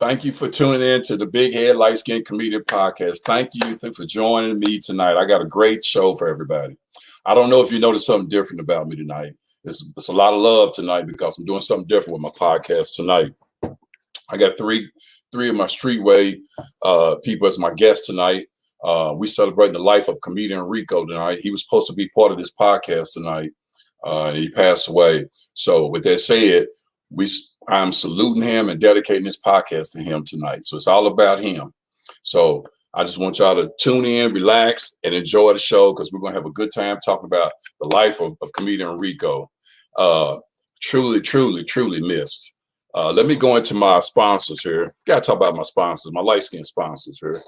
Thank you for tuning in to the Big Head Light Skin Comedian Podcast. Thank you for joining me tonight. I got a great show for everybody. I don't know if you noticed something different about me tonight. It's a lot of love tonight because I'm doing something different with my podcast tonight. I got three of my streetway people as my guests tonight. We celebrating the life of comedian Rico tonight. He was supposed to be part of this podcast tonight. He passed away. So with that said, I'm saluting him and dedicating this podcast to him tonight. So it's all about him. So I just want y'all to tune in, relax, and enjoy the show because we're going to have a good time talking about the life of comedian Rico. Truly, truly, truly missed. Let me go into my sponsors here. Got to talk about my sponsors, my light skin sponsors here.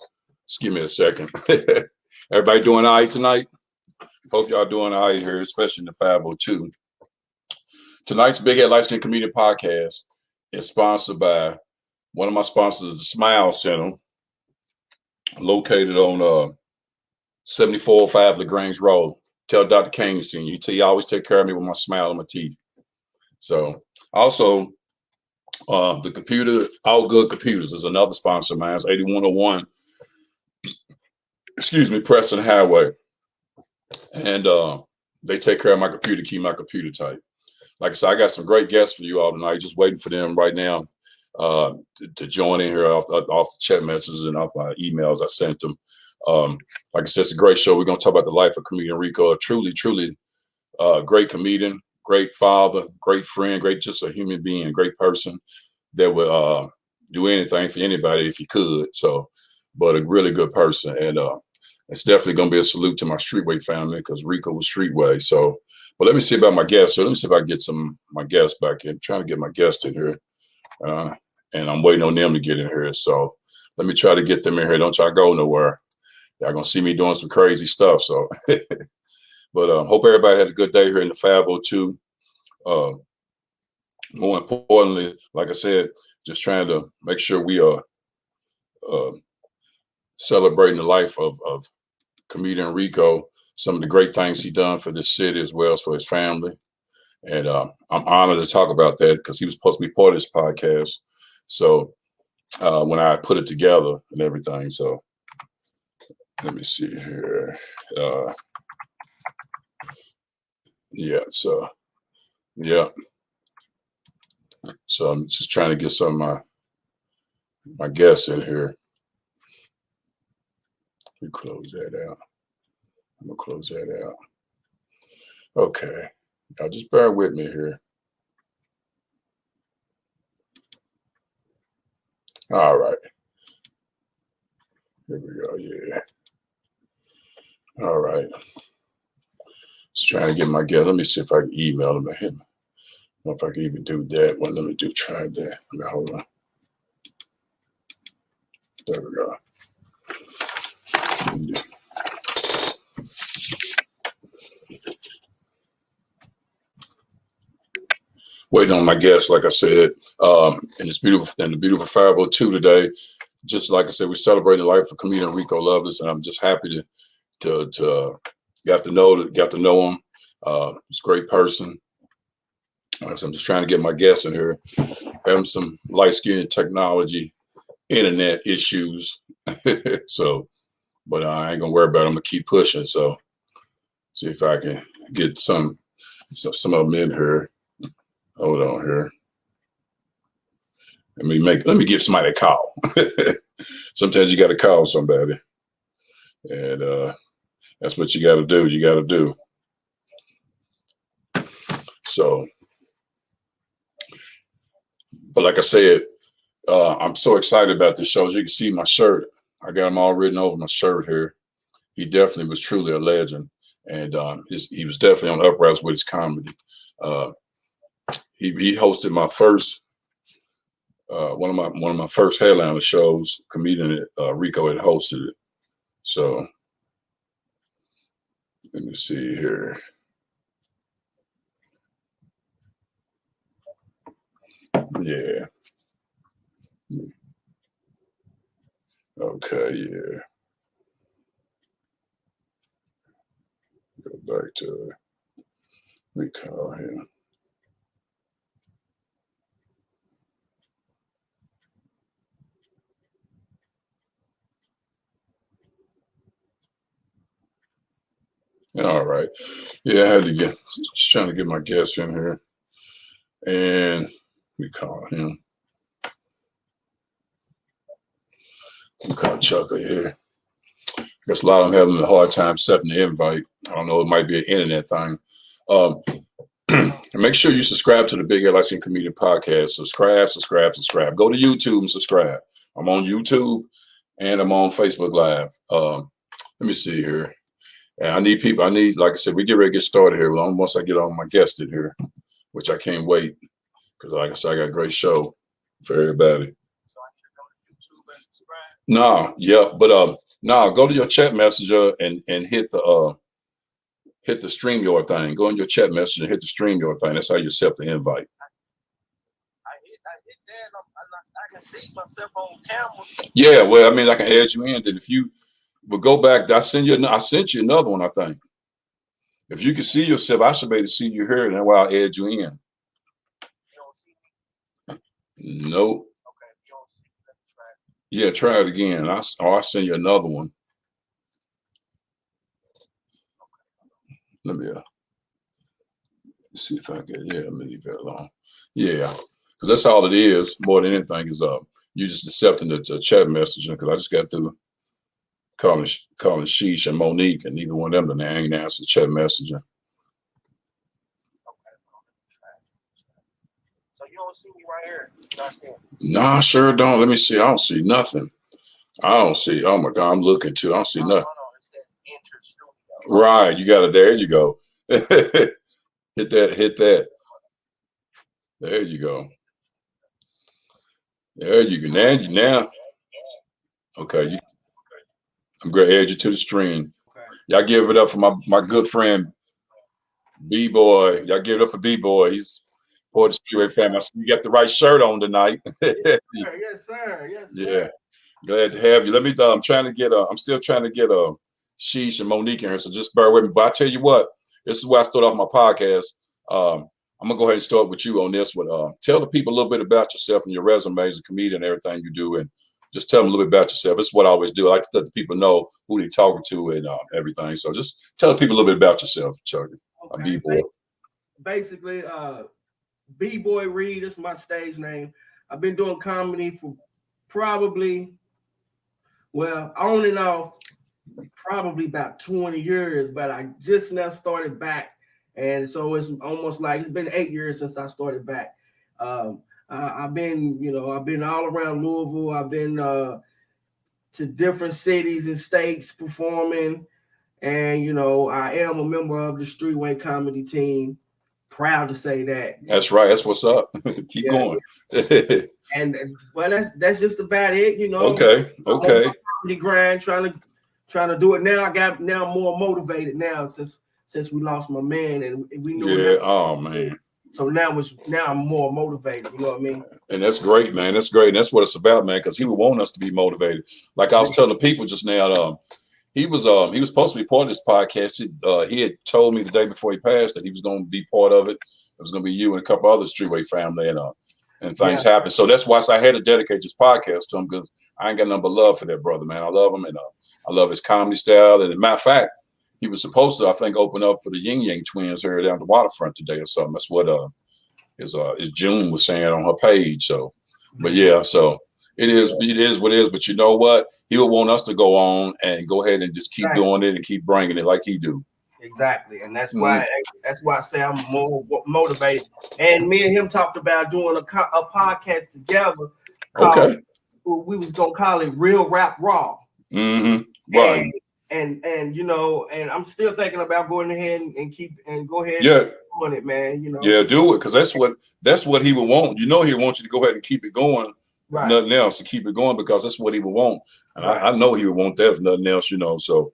Just give me a second. Everybody doing all right tonight? Hope y'all doing all right here, especially in the 502. Tonight's Big Head Light Skin Comedian Podcast is sponsored by one of my sponsors, the Smile Center, located on 7405 LaGrange Road. Tell Dr. King Sr. He always take care of me with my smile on my teeth. So also, the computer, All Good Computers is another sponsor of mine. It's 8101, Preston Highway. And they take care of my computer, keep my computer tight. Like I said, I got some great guests for you all tonight. Just waiting for them right now to join in here off the chat messages and off my emails I sent them. Like I said, it's a great show. We're going to talk about the life of comedian Rico, a truly, truly great comedian, great father, great friend, just a human being, great person that would do anything for anybody if he could. So, but a really good person. And it's definitely going to be a salute to my Streetway family because Rico was Streetway. So, but let me see about my guests. So let me see if I can get my guests back in. I'm trying to get my guests in here. And I'm waiting on them to get in here. So let me try to get them in here. Don't y'all go nowhere. Y'all going to see me doing some crazy stuff. So, but hope everybody had a good day here in the 502. More importantly, like I said, just trying to make sure we are celebrating the life of comedian Rico, some of the great things he done for this city as well as for his family. And I'm honored to talk about that because he was supposed to be part of this podcast. So when I put it together and everything, so let me see here. So I'm just trying to get some of my guests in here. Let me close that out. I'm gonna close that out. Okay, y'all just bear with me here. All right. Here we go. Yeah. All right. Just trying to get my guest. Let me see if I can email him. I don't know if I can even do that. Well, let me try that. Hold on. There we go. Waiting on my guests, like I said, and the beautiful 502 today. Just like I said, we're celebrating the life of comedian Rico Lovelace, and I'm just happy to got to know him. He's a great person. So I'm just trying to get my guests in here. Having some light skin technology, internet issues. So, but I ain't gonna worry about it. I'm gonna keep pushing. So, see if I can get some of them in here. Hold on here. Let me give somebody a call. Sometimes you got to call somebody, and that's what you got to do. You got to do. So, but like I said, I'm so excited about this show. As you can see, my shirt, I got them all written over my shirt here. He definitely was truly a legend, and he was definitely on the uprise with his comedy. He hosted my first one of my first headliner shows. Comedian Rico had hosted it. So let me see here. Yeah. Okay. Yeah. Go back to we call him. All right. Yeah, I had to just trying to get my guest in here. And we call him. We call Chucker here. I guess a lot of them having a hard time setting the invite. I don't know, it might be an internet thing. Make sure you subscribe to the BHLC Comedian Podcast. Subscribe. Go to YouTube and subscribe. I'm on YouTube and I'm on Facebook Live. Let me see here. And I need people. Like I said, we get ready to get started here. Well, once I get all my guests in here, which I can't wait, because like I said, I got a great show for everybody. So I need to go to YouTube and subscribe? No, yeah, but go to your chat messenger and hit the StreamYard thing. Go in your chat message and hit the StreamYard thing. That's how you accept the invite. I hit that. I can see myself on camera. Yeah, well, I mean, I can add you in. And if you would go back, I sent you another one, I think. If you can see yourself, I should be able to see you here, and that's why I'll add you in. You don't see me? Nope. Okay, if you don't see me, let me try it. Yeah, try it again. I'll send you another one. Let me see if I can. Yeah, let me leave that alone. Yeah, because that's all it is. More than anything is you just accepting the chat message. Because I just got through calling Sheesh and Monique, and neither one of them ain't answered the chat messenger. Okay. So you don't see me right here? No, I sure don't. Let me see. I don't see nothing. I don't see. Oh my God, I'm looking too. I don't see nothing. Right, you got it. There you go. Hit that. There you go. There you go. Now. Okay, I'm gonna add you to the stream. Okay. Y'all give it up for my good friend B-Boy. Y'all give it up for B-Boy. He's part of the Streetway family. I see you got the right shirt on tonight. Yes, sir. Yeah, glad to have you. Let me. I'm still trying to get Sheesh and Monique in here, so just bear with me. But I tell you what, this is where I start off my podcast. I'm gonna go ahead and start with you on this one. Tell the people a little bit about yourself and your resume as a comedian and everything you do, and just tell them a little bit about yourself. This is what I always do. I like to let the people know who they're talking to and everything. So just tell the people a little bit about yourself, Chuck. Okay. B-Boy. Basically, B-Boy Reed is my stage name. I've been doing comedy for probably on and off, probably about 20 years, but I just now started back. And so it's almost like it's been 8 years since I started back. I've been all around Louisville. I've been to different cities and states performing. And, I am a member of the Streetway comedy team. Proud to say that. That's right. That's what's up. Keep going. And that's just about it, Okay. Comedy grind, trying to do it now. I'm more motivated now since we lost my man, and we knew. Yeah. Oh man. So now I'm more motivated. You know what I mean? And that's great, man. That's great. And that's what it's about, man. Because he would want us to be motivated. Like I was telling the people just now, he was supposed to be part of this podcast. He had told me the day before he passed that he was going to be part of it. It was going to be you and a couple other Streetway family, and things happened. So that's why I had to dedicate this podcast to him, because I ain't got nothing but love for that brother, man. I love him, and I love his comedy style. And as a matter of fact, he was supposed to, I think, open up for the Yin Yang twins here down the waterfront today or something. That's what his June was saying on her page. So, but yeah, so it is what it is. But you know what? He would want us to go on and go ahead and just keep doing it and keep bringing it like he do. Exactly, and that's why I say I'm more motivated. And me and him talked about doing a podcast together. Okay. We was gonna call it Real Rap Raw. Mm-hmm. Right. And and I'm still thinking about going ahead and go ahead. Yeah. Doing it, man. Yeah, do it, because that's what he would want. He wants you to go ahead and keep it going. Right. Nothing else, to keep it going, because that's what he would want. And I know he would want that if nothing else, So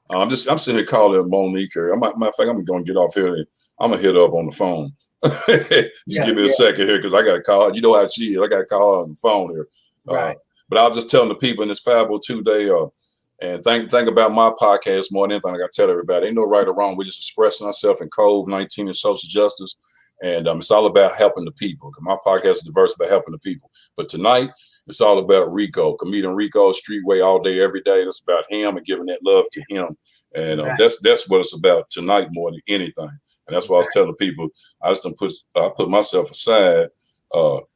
I'm sitting here calling Monique here. Matter of fact, I'm going to get off here and I'm going to hit her up on the phone. Give me a second here, because I got to call. You know how she is. I got to call her on the phone here. Right. But I was just telling the people in this 502 day, and think about my podcast more than anything. I got to tell everybody, ain't no right or wrong. We're just expressing ourselves in COVID-19 and social justice. And it's all about helping the people. My podcast is diverse about helping the people. But tonight, It's all about Rico, comedian Rico, Streetway all day, every day. It's about him and giving that love to him. And that's what it's about tonight more than anything. And that's why I was telling people, I just don't put myself aside,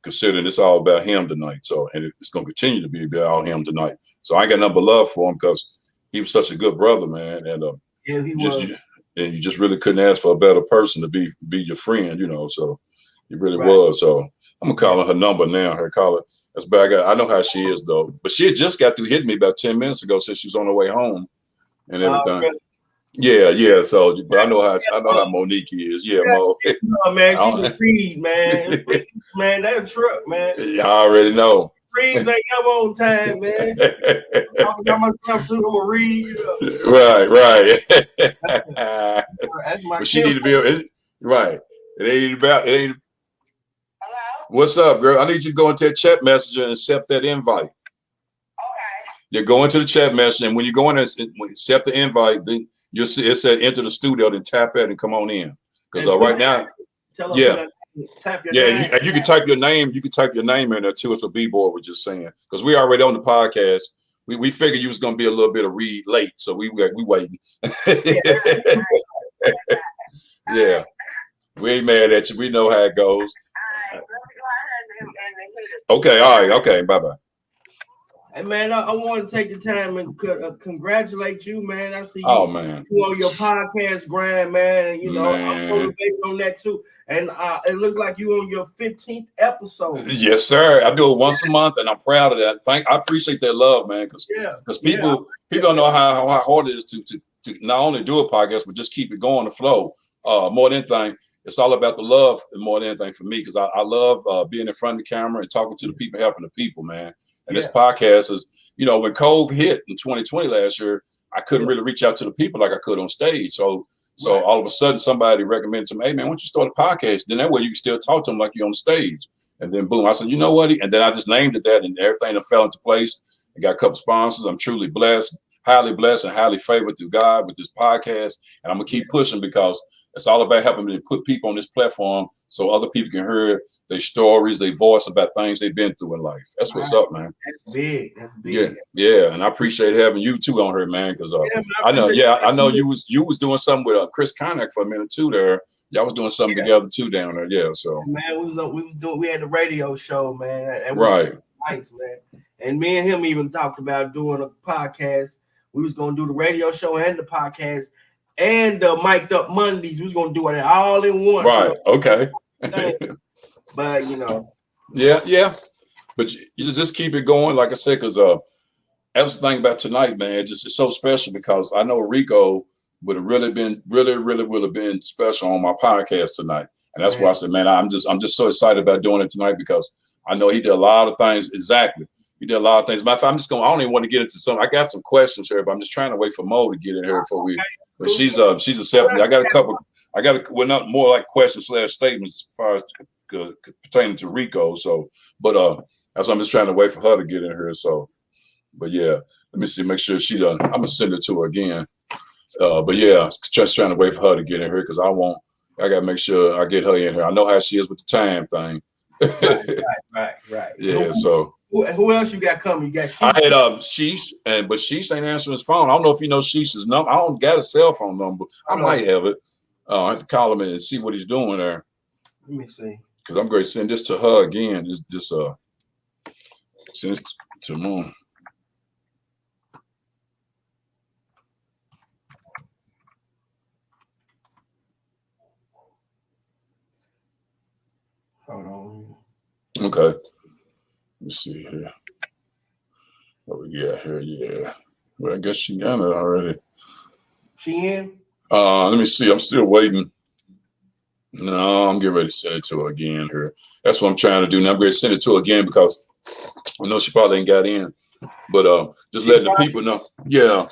considering it's all about him tonight. So, and it's going to continue to be about him tonight. So I ain't got nothing but love for him because he was such a good brother, man. And and you just really couldn't ask for a better person to be your friend, you know. So he really was. So I'm gonna call her number now. Her call it. That's bad. I know how she is though. But she had just got through hitting me about 10 minutes ago, since she's on her way home and everything. Really? Yeah. So, but I know how Monique is. Yeah, Mo. No, man, she's a Reed, man. Man, that a truck, man. Yeah, I already know. Reeds ain't never on time, man. Talking about myself too, I'm a Reed. Right. That's my. But she need to be right. It ain't. Hello? What's up, girl? I need you to go into that chat message and accept that invite. Okay. You go into the chat message, and when you go in and accept the invite, then you'll see it said enter the studio, then tap it and come on in. Because right now, and you can type your name. You can type your name in there too. It's a B-boy was just saying, because we already on the podcast. We figured you was gonna be a little bit of read late, so we waiting. Yeah, we ain't mad at you. We know how it goes. Okay, all right, okay, bye. Hey man, I want to take the time and congratulate you, man. I see you, man, you on your podcast grind, man, and you know I'm motivated on that too. And it looks like you on your 15th episode. Yes, sir. I do it once a month, and I'm proud of that. I appreciate that love, man, because people don't know how hard it is to not only do a podcast but just keep it going, the flow. More than anything, it's all about the love more than anything for me, because I love being in front of the camera and talking to the people, helping the people, man. And this podcast is, you know, when COVID hit in 2020 last year, I couldn't really reach out to the people like I could on stage. So all of a sudden somebody recommended to me, hey man, why don't you start a podcast? Then that way you can still talk to them like you're on stage. And then boom, I said, you know what? And then I just named it that, and everything that fell into place. I got a couple sponsors. I'm truly blessed, highly blessed and highly favored through God with this podcast. And I'm gonna keep pushing, because it's all about helping me to put people on this platform so other people can hear their stories, their voice about things they've been through in life. That's what's up, man. That's big. That's big. Yeah. And I appreciate having you too on here, man. Because I know you was doing something with Chris Connick for a minute too there. Y'all was doing something together too down there. Yeah. So man, we had the radio show, man. And nice, man. And me and him even talked about doing a podcast. We was gonna do the radio show and the podcast and the mic'd up Mondays. We was gonna do it all in one. Right. Okay. But you know. Yeah. But you just keep it going, like I said, because that's the thing about tonight, man. It's so special, because I know Rico would have really would have been special on my podcast tonight. And that's why I said, man, I'm just so excited about doing it tonight, because I know he did a lot of things. Exactly. He did a lot of things. Matter of fact, I don't even want to get into some. I got some questions here, but I'm just trying to wait for Mo to get in here before we. But she's accepting. I got a couple. Well, not more like questions / statements as far as pertaining to Rico. So, but that's why I'm just trying to wait for her to get in here. So, but yeah, let me see, make sure she done. I'm gonna send it to her again. But yeah, just trying to wait for her to get in here, because I gotta make sure I get her in here. I know how she is with the time thing. Right. Yeah. So. Who else you got coming? You got Sheesh. I had Sheesh, but Sheesh ain't answering his phone. I don't know if you know Sheesh's number. I don't got a cell phone number. I might have it. I have to call him and see what he's doing there. Let me see. Because I'm going to send this to her again. Just send this to Moon. Hold on. Okay. Let me see here. What we got here? Yeah. Well, I guess she got it already. She in? Let me see. I'm still waiting. No, I'm getting ready to send it to her again here. That's what I'm trying to do now. I'm going to send it to her again, because I know she probably ain't got in. But just letting the people know. Yeah.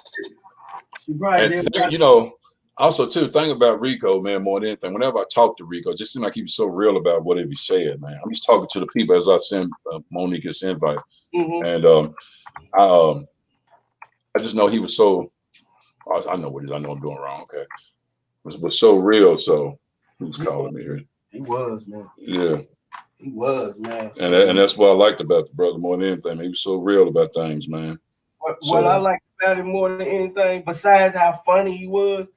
She probably did. You know, also too, thing about Rico, man, more than anything, whenever I talk to Rico, it just seems like he was so real about whatever he said, man. I'm just talking to the people as I send Monique this invite. And I just know he was so, I know what it is. I know I'm doing wrong. Okay. It was so real. So he was calling me here. He was, man. Yeah. He was, man. And that's what I liked about the brother more than anything. He was so real about things, man. What I liked about him more than anything, besides how funny he was,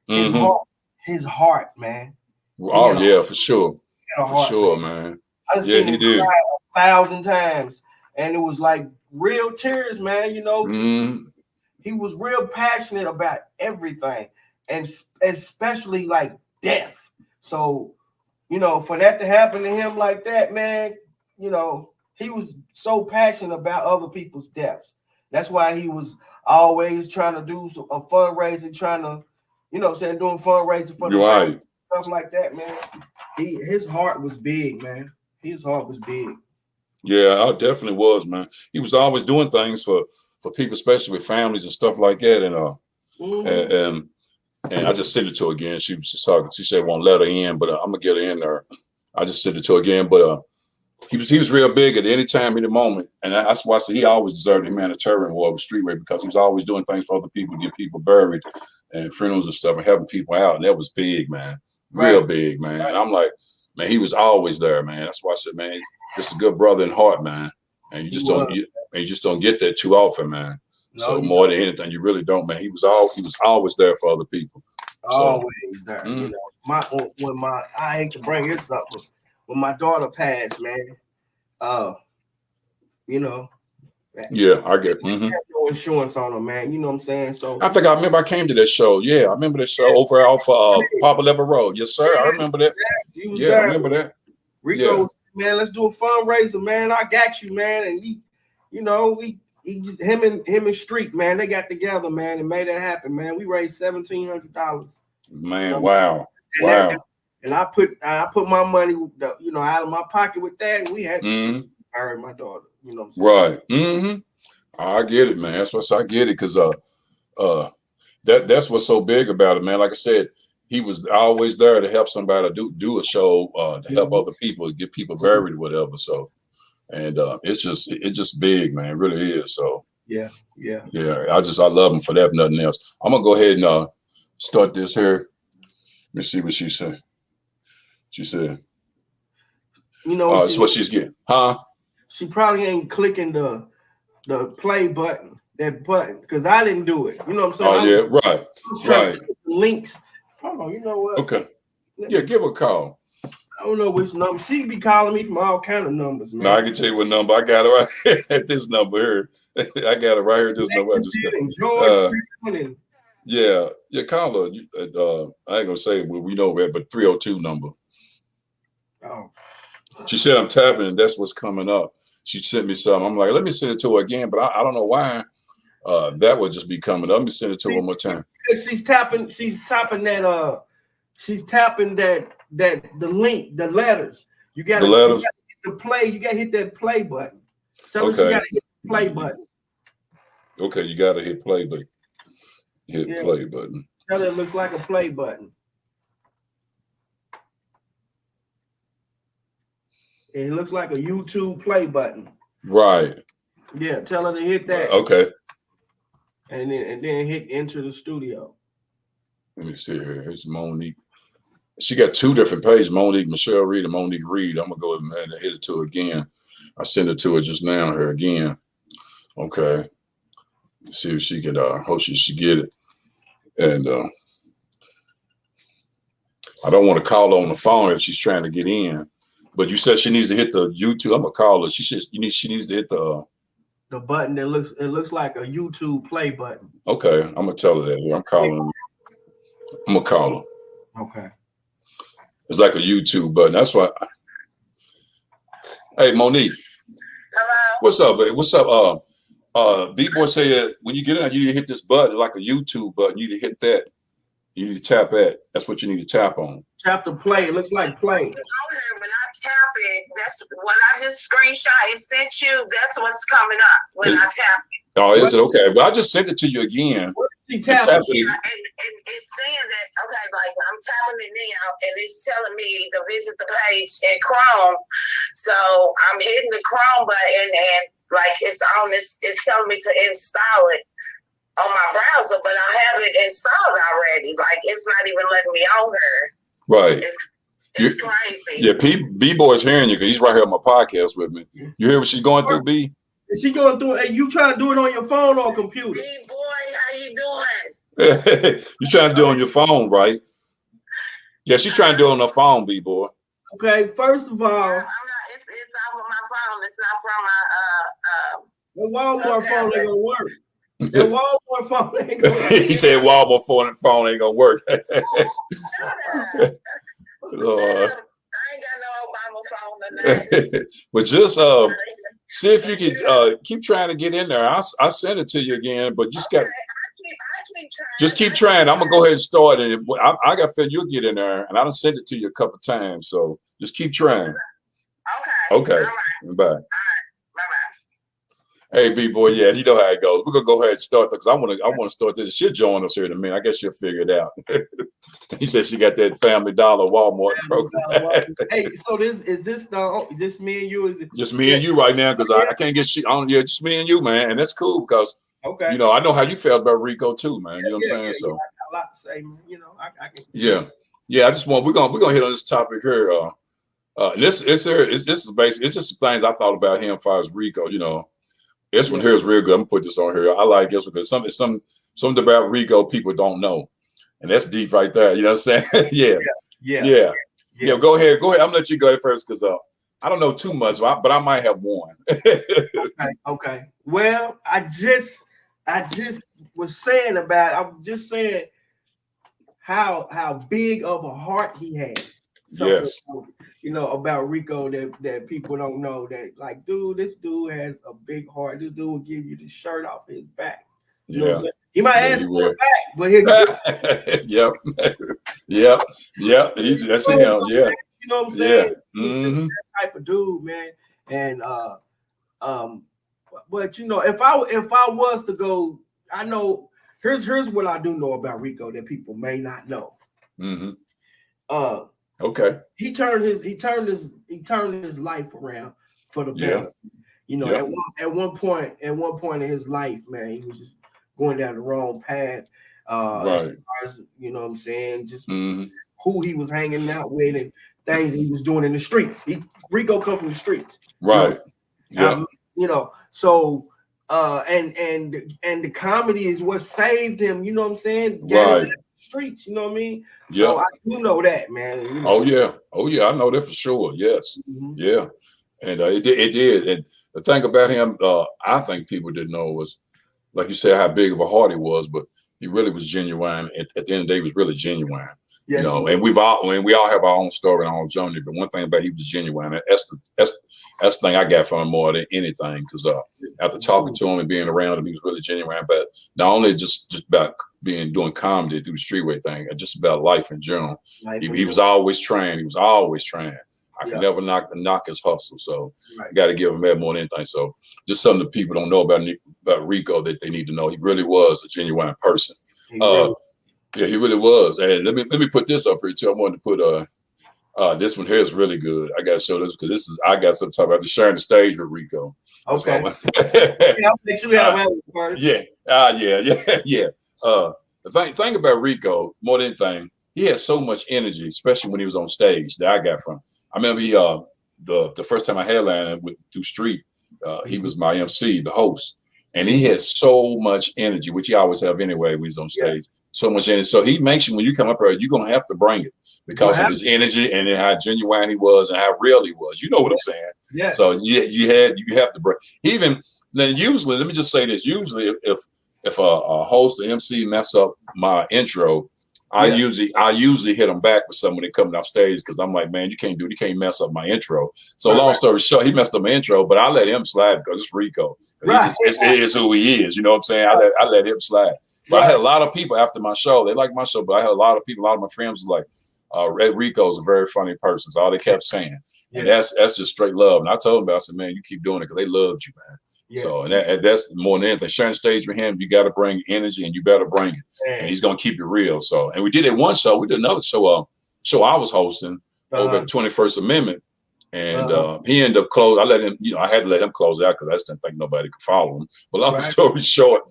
his heart, man. Oh yeah, for sure. For sure, man. I seen him cry 1,000 times, and it was like real tears, man. You know, he was real passionate about everything, and especially like death. So, you know, for that to happen to him like that, man, you know, he was so passionate about other people's deaths. That's why he was always trying to do a fundraiser, trying to, you know, saying doing fundraising for the family, stuff like that, man. His heart was big, man. His heart was big. Yeah, I definitely was, man. He was always doing things for people, especially with families and stuff like that. And I just sent it to her again. She was just talking. She said won't let her in, but I'm gonna get her in there. I just sent it to her again, but he was real big at any time, any moment, and that's why I said he always deserved a humanitarian award with Streetway, because he was always doing things for other people, get people buried and funerals and stuff, and helping people out, and that was big, man, real big, man. And I'm like, man, he was always there, man. That's why I said, man, just a good brother in heart, man, and you just don't get that too often, man. No, so more than anything, you really don't, man. He was always there for other people. Always there. You know, I hate to bring this up, but when my daughter passed, man, you know. Yeah, I get. No insurance on her, man. You know what I'm saying? So I think I remember I came to that show. Yeah, I remember that show over off Papa Level Road. Yes, sir. I remember that. Yeah, I remember that. Rico was, man, let's do a fundraiser, man. I got you, man. And he just him and Street, man, they got together, man, and made it happen, man. We raised $1,700. Man, wow. And I put my money, you know, out of my pocket with that, and we had to bury my daughter. You know what I'm saying? Right. I get it, man. That's what I get it, because that's what's so big about it, man. Like I said, he was always there to help somebody do a show, to help other people, get people buried or whatever. So, and it's just big, man. It really is. So yeah. I love him for that, if nothing else. I'm gonna go ahead and start this here. Let me see what she said. She said, you know, that's what she's getting, huh? She probably ain't clicking the play button, because I didn't do it. You know what I'm saying? Oh, yeah, right. I was trying to click the links. Hold on, you know what? Okay. Yeah, give her a call. I don't know which number. She be calling me from all kind of numbers, man. No, I can tell you what number. I got it right here at this number here. I got it right here at this number. I just got, yeah, call her. I ain't gonna say we know that, but 302 number. Oh. She said I'm tapping, and that's what's coming up. She sent me something. I'm like, let me send it to her again, but I don't know why that would just be coming up. Let me send it to her one more time. She's tapping that the link, the letters. You gotta hit the play. You gotta hit that play button. Tell her she gotta hit the play button. Okay, you gotta hit play button. Play button. Tell her it looks like a play button. It looks like a YouTube play button. Right. Yeah, tell her to hit that. Okay. And then hit enter the studio. Let me see here. Here's Monique. She got two different pages, Monique Michelle Reed and Monique Reed. I'm gonna go ahead and hit it to her again. I sent it to her just now here again. Okay. Let's see if she can hope she should get it. And I don't want to call her on the phone if she's trying to get in. But you said she needs to hit the YouTube. I'm gonna call her. She needs to hit the button that looks like a YouTube play button. Okay, I'm gonna tell her that. I'm calling. I'm gonna call her. Okay. It's like a YouTube button. That's why. Hey, Monique. Hello. What's up, babe? What's up? B-Boy said when you get in, you need to hit this button, like a YouTube button. You need to hit that. You need to tap that. That's what you need to tap on. Tap the play. It looks like play. When I tap it, that's what I just screenshot and sent you. That's what's coming up when I tap it. Oh, is it okay? Well, I just sent it to you again. What is she tapping? Yeah, and it's saying that, okay, like I'm tapping it now, and it's telling me to visit the page in Chrome. So I'm hitting the Chrome button, and like it's telling me to install it on my browser, but I have it installed already. Like it's not even letting me on her. Right. It's crazy. Yeah, B-Boy's hearing you because he's right here on my podcast with me. You hear what she's going through, B? Is she going through? Hey, you trying to do it on your phone or computer? B-Boy, how you doing? You trying to do it on your phone, right? Yeah, she's trying to do it on her phone, B-Boy. Okay, first of all, I'm not, it's off of my phone. It's not from my the Walmart phone ain't gonna work. The Walmart phone ain't gonna work. He said Walmart phone ain't gonna work. I ain't got no Obama phone tonight. But just see if you can keep trying to get in there. I send it to you again, but you just got. Just keep trying. I'm gonna go ahead and start it. I got feel you'll get in there, and I done sent it to you a couple times. So just keep trying. Okay. All right. Bye. All right. Bye-bye. Hey, B-Boy, yeah, you know how it goes. We're gonna go ahead and start because I want to start this. She'll join us here in a minute. I guess she'll figure it out. He said she got that Family Dollar Walmart program. Hey, so is this me and you? Is it just me and you right now? Because I can't get shit on. Yeah, just me and you, man, and that's cool because. Okay. You know, I know how you felt about Rico too, man. You know what I'm saying? So I got a lot to say, man. You know, I can. Yeah. I just want we're gonna hit on this topic here. This is basically it's just some things I thought about him as far as Rico. You know, this one here is real good. I'm gonna put this on here. I like this because something about Rico people don't know, and that's deep right there. You know what I'm saying? Yeah. Go ahead. I'm gonna let you go first because I don't know too much, but I might have one. Okay. Well, I just was saying how big of a heart he has. Yes. You know, about Rico that people don't know that, like, dude, this dude has a big heart. This dude will give you the shirt off his back. You know what I'm saying? He might ask for it back, but he'll Yep. That's him. Yeah. You know what I'm saying? Yeah. He's just that type of dude, man. And but you know, if I was to go, I know here's what I do know about Rico that people may not know. Okay. He turned his life around for the better. You know, at one point in his life, man, he was just going down the wrong path. As far as, you know what I'm saying, just who he was hanging out with and things he was doing in the streets. Rico come from the streets. Right. You know, so and the comedy is what saved him, you know what I'm saying? Getting streets, you know what I mean? So I do know that, man. You know? Oh yeah, I know that for sure. Yes. Yeah. And it did. And the thing about him, I think people didn't know was, like you said, how big of a heart he was, but he really was genuine. At the end of the day, he was really genuine. Yes, you know, and we all have our own story and our own journey. But one thing about he was genuine. That's the thing I got from him more than anything. Because after talking to him and being around him, he was really genuine. But not only just about doing comedy through the streetway thing, and just about life in general. He was always trying. He was always trying. I can never knock his hustle. So you got to give him that more than anything. So just something that people don't know about Rico that they need to know. He really was a genuine person. Yeah, he really was. And let me put this up here too. I wanted to put this one here is really good. I gotta show this because I got some time about sharing the stage with Rico. Okay. I'll make sure we have first. The thing about Rico, more than anything, he had so much energy, especially when he was on stage that I got from. I remember the first time I headlined through Street, he was my MC, the host. And he had so much energy, which he always have anyway when he's on stage. So much energy. So he makes you, when you come up here, you're going to have to bring it because of his energy and how genuine he was and how real he was. You know what I'm saying? Yeah. So you have to bring. Then usually, let me just say this. Usually if a host or MC mess up my intro, I usually hit them back with something when they coming off stage because I'm like, man, you can't mess up my intro. So long story short, he messed up my intro, but I let him slide because it's Rico. It is who he is. You know what I'm saying? I let him slide. But I had a lot of people after my show. They liked my show, but I had a lot of people. A lot of my friends was like, Red Rico's a very funny person. So all they kept saying, and that's just straight love. And I told them, I said, man, you keep doing it because they loved you, man. Yeah. So and that's more than anything. Sharing stage with him, you got to bring energy, and you better bring it. And he's gonna keep it real. So, and we did it one show. We did another show. Show I was hosting over at 21st Amendment, and he ended up closing. I let him. I had to let him close out because I just didn't think nobody could follow him. But long story short,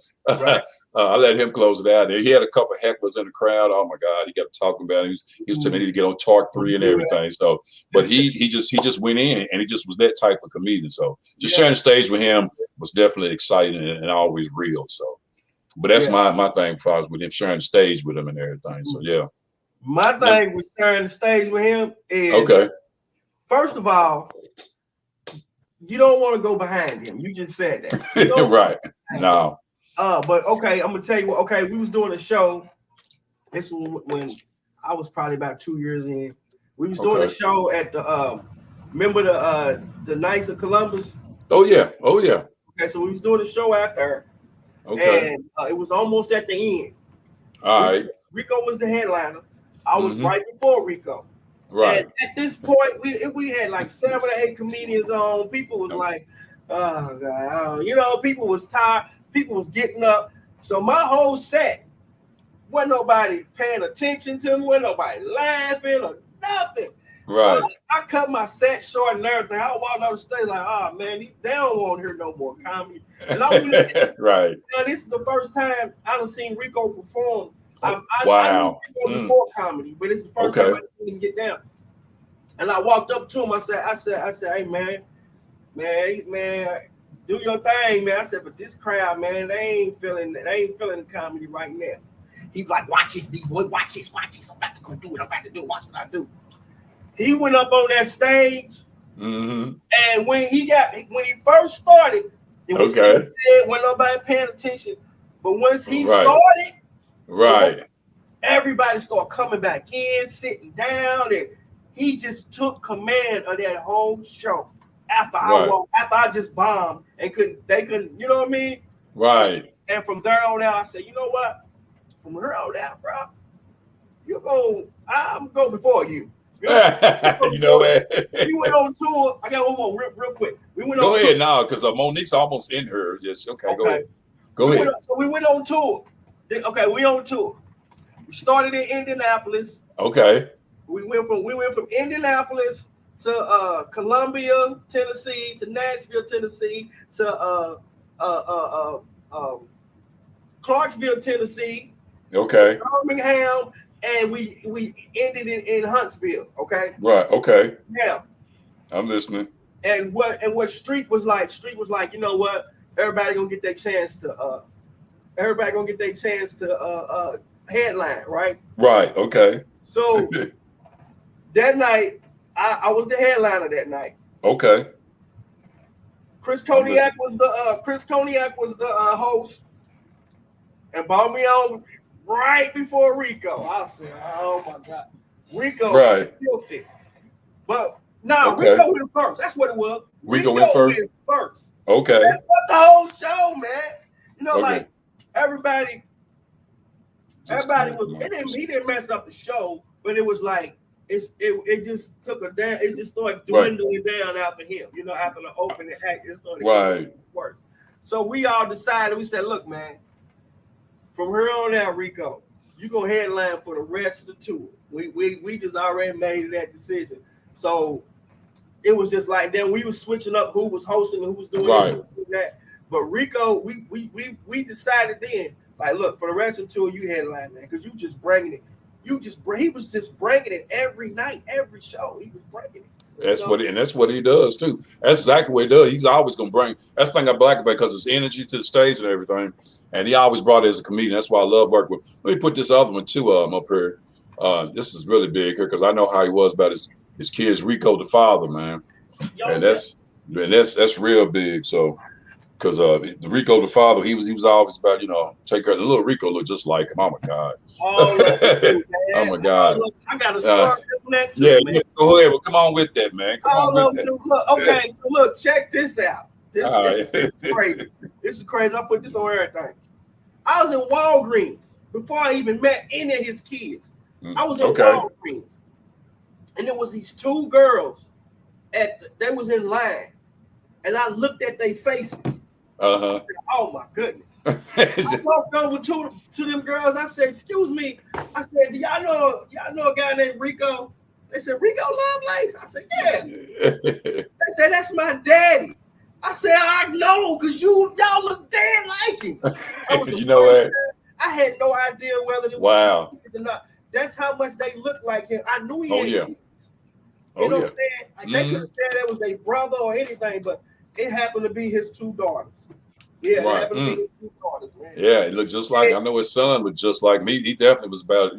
I let him close it out. He had a couple of hecklers in the crowd. Oh my God, he kept talking about it. He was telling me to get on Talk 3 and everything. So, but he just went in, and he just was that type of comedian. So just sharing the stage with him was definitely exciting and always real. So, but that's my thing for us with him, sharing the stage with him and everything. So yeah. My thing with sharing the stage with him is first of all, you don't want to go behind him. You just said that. Right. No. But okay, I'm gonna tell you what. Okay, we was doing a show. This was when I was probably about 2 years in. We was doing a show at the remember the Knights of Columbus? Oh yeah. Okay, so we was doing a show out there. Okay. And it was almost at the end. All right. Rico was the headliner. I was right before Rico. Right. And at this point, we had like 7 or 8 comedians on. People was like, oh God, people was tired. People was getting up. So my whole set, wasn't nobody paying attention to me, wasn't nobody laughing or nothing. Right. So I cut my set short and everything. I walked on the stage like, oh man, they don't want to hear no more comedy. And I went, right. This is the first time I done seen Rico perform. Wow. I knew before comedy, but it's the first time I seen him get down. And I walked up to him. I said, hey man, do your thing, man. I said, but this crowd, man, they ain't feeling the comedy right now. He's like, watch this, B-boy, watch this. I'm about to go do what I'm about to do. Watch what I do. He went up on that stage, and when he first started, it was dead when nobody paying attention. But once he started, everybody started coming back in, sitting down, and he just took command of that whole show. After I just bombed and they couldn't, you know what I mean? Right. And from there on out, I said, you know what? From here on out, bro, I'm go before you. You know what? We went on tour. I got one more real quick. We went go on ahead tour. now, because Monique's almost in her. Yes, go ahead. Go ahead. So we went on tour. Okay, we on tour. We started in Indianapolis. Okay. We went from Indianapolis to Columbia, Tennessee, to Nashville, Tennessee, to Clarksville, Tennessee. Okay. Birmingham, and we ended in Huntsville. Okay. Right. Okay. Now, I'm listening. And what Street was like, you know what? Everybody gonna get their chance to headline, right? Right. Okay. So that night, I was the headliner that night. Okay. Chris Koniak was the host, and brought me on right before Rico. I said, "Oh my God, Rico was filthy." But Rico went first. That's what it was. Rico went first. Okay. That's what the whole show, man. Like everybody was. He didn't mess up the show, but it was like. It just took a down. It just started dwindling down after him. After the opening act, it started getting worse. So we all decided. We said, "Look, man, from here on out, Rico, you gonna headline for the rest of the tour." We just already made that decision. So it was just like then we was switching up who was hosting and who was doing this, who was doing that. But Rico, we decided then, like, look, for the rest of the tour, you headline, man, because you just bringing it. He was just bringing it every night, every show. He was bringing it. That's what he does too. That's exactly what he does. He's always gonna bring. That's the thing I like about because his energy to the stage and everything. And he always brought it as a comedian. That's why I love working with. Let me put this other one too up here. This is really big here because I know how he was about his kids. Rico the father, man, and that's real big. So. Because Rico the father, he was always about take care. The little Rico looked just like him. Oh my God! Oh my God! I got a story on that too. Yeah, man. Go ahead. Well, come on with that, man. Okay, so look, check this out. This is crazy. This is crazy. I put this on everything. I was in Walgreens before I even met any of his kids. I was in Walgreens, and there was these 2 girls they was in line, and I looked at their faces. Said, oh my goodness. I walked over to them girls. I said, excuse me. I said, do y'all know a guy named Rico? They said, Rico Lovelace? I said, yeah. They said, that's my daddy. I said, I know, because y'all look dead like him. You know what? I had no idea whether it was or not. That's how much they looked like him. I knew he had kids. You know what I'm saying? Like, they could have said that was their brother or anything, but it happened to be his two daughters. Yeah, it happened to be his two daughters, man. Yeah, it looked just like, I know his son looked just like me. He definitely was about,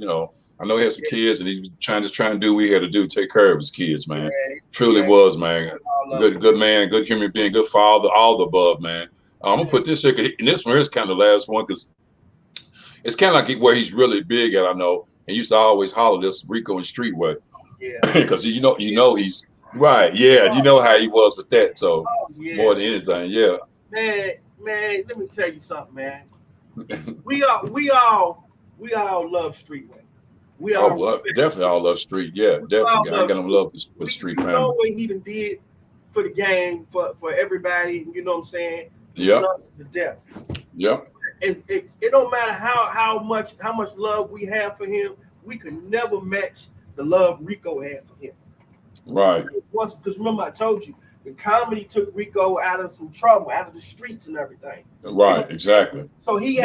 I know he had some kids, and he was trying to do what he had to do, take care of his kids, man. Truly was, man. Good man, good human being, good father, all the above, man. I'm gonna put this here, and this one here is kind of the last one, because it's kind of like where he's really big at. I know he used to always holler this Rico and Streetway, because you know he's right. Yeah, you know how he was with that. So more than anything, yeah. Man, let me tell you something, man. We all love Streetway. We all definitely all love Street. Yeah, definitely. I got him love with Street family. You know what he did for the game, for everybody. You know what I'm saying? Yeah. The death. Yep. It don't matter how much love we have for him. We could never match the love Rico had for him. Right. Because remember, I told you, the comedy took Rico out of some trouble, out of the streets and everything. Right. Exactly. So he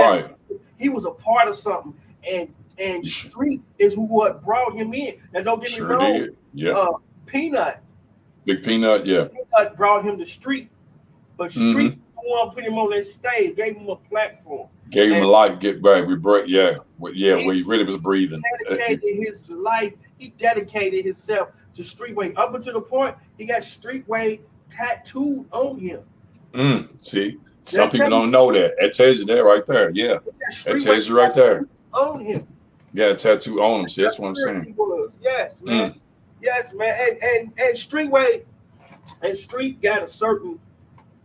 was a part of something, and Street is what brought him in. Now don't get me wrong. Did. Yeah. Peanut. Big Peanut. Yeah. Peanut brought him to Street, but Street put him on that stage, gave him a platform, gave him a life. We break. Yeah. Where he really was breathing. Dedicated his life. He dedicated himself to Streetway up until the point he got Streetway tattooed on him. See, some people don't know that. That tells you that right there. Yeah, that tells you right there. On him. Yeah, a tattoo on him. See, that's what I'm saying. Yes, man. Yes, man. And Streetway and Street got a certain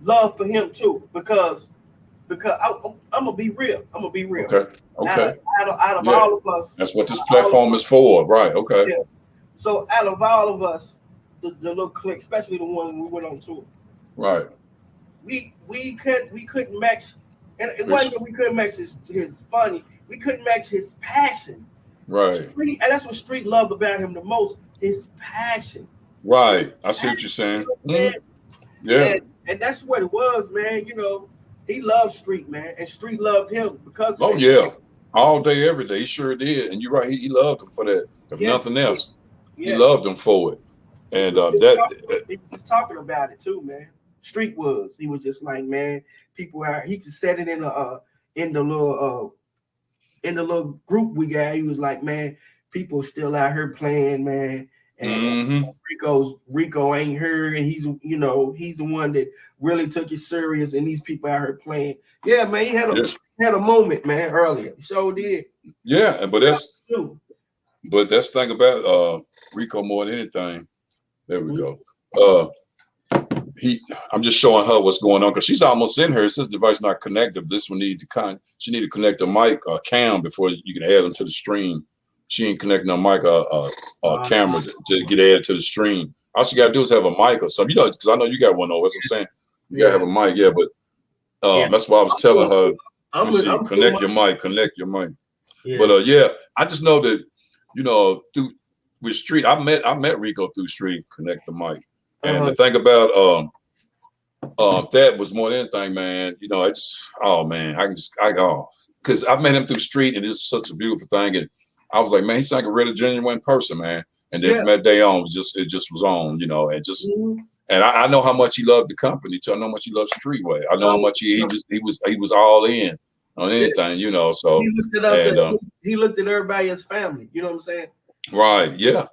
love for him too, because I'm gonna be real. Okay. Out of all of us, that's what this platform is for, right? Okay. Yeah. So out of all of us, the little clique, especially the one we went on tour, right? We couldn't match, and it wasn't that we couldn't match his funny. We couldn't match his passion. Right. Street, and that's what Street loved about him the most, his passion. Right. I see what you're saying. Yeah. And that's what it was, man. You know, he loved Street, man, and Street loved him because of all day, every day. He sure did. And you're right, he loved him for that. If nothing else, he loved him for it. And he was talking about it too, man. Street was. He was just like, man, people out. He just said it in the little group we got. He was like, man, people still out here playing, man. And Rico ain't here, and he's the one that really took it serious, and these people out here playing. Yeah, man, he had a moment, man, earlier. He sure did. Yeah, but that's the thing about Rico more than anything. There we go. I'm just showing her what's going on because she's almost in here. It says device not connected. This one she need to connect a mic cam before you can add them to the stream. She ain't connecting a mic camera to get added to the stream. All she gotta do is have a mic or something, because I know you got one over. That's what I'm saying. You gotta have a mic, but that's why I was telling her. Connect your mic. Yeah. But I just know that with Street, I met Rico through Street, connect the mic. And the thing about that was more than anything, man. Because I met him through Street, and it's such a beautiful thing. And I was like, man, he's like a really genuine person, man. And then from that day on, it just was on, and I know how much he loved the company too. I know how much he loved Streetway. I know how much he was all in on anything, So he looked at us and he looked at everybody as family. You know what I'm saying? Right. Yeah.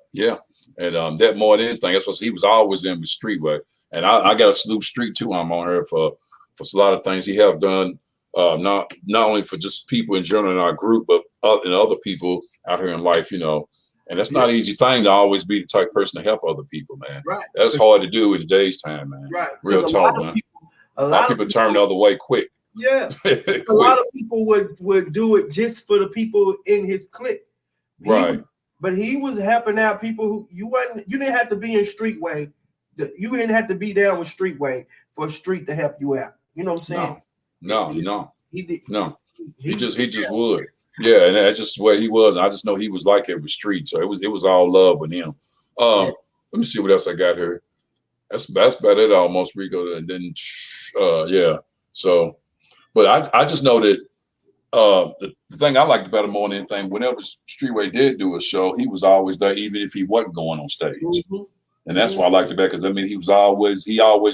And that more than anything, that's what he was always in with Streetway. And I got to salute Street too. I'm on her for a lot of things he have done. Not only for just people in general in our group, but and other people out here in life, And that's not an easy thing to always be the type of person to help other people, man. Right. That's hard to do in today's time, man. Right. Real talk, man. A lot of people turn the other way quick. Yeah. A lot of people would do it just for the people in his clique. But he was helping out people who you didn't have to be in Streetway. You didn't have to be down with Streetway for Street to help you out. You know what I'm saying? No. He did. No. He just would. Yeah, and that's just where he was. And I just know he was like it with Street. So it was all love with him. Let me see what else I got here. That's about it almost, Rico. And then So but I just know that The thing I liked about him more than anything, whenever Streetway did do a show, he was always there, even if he wasn't going on stage. Mm-hmm. And that's why I liked it better, because I mean, he always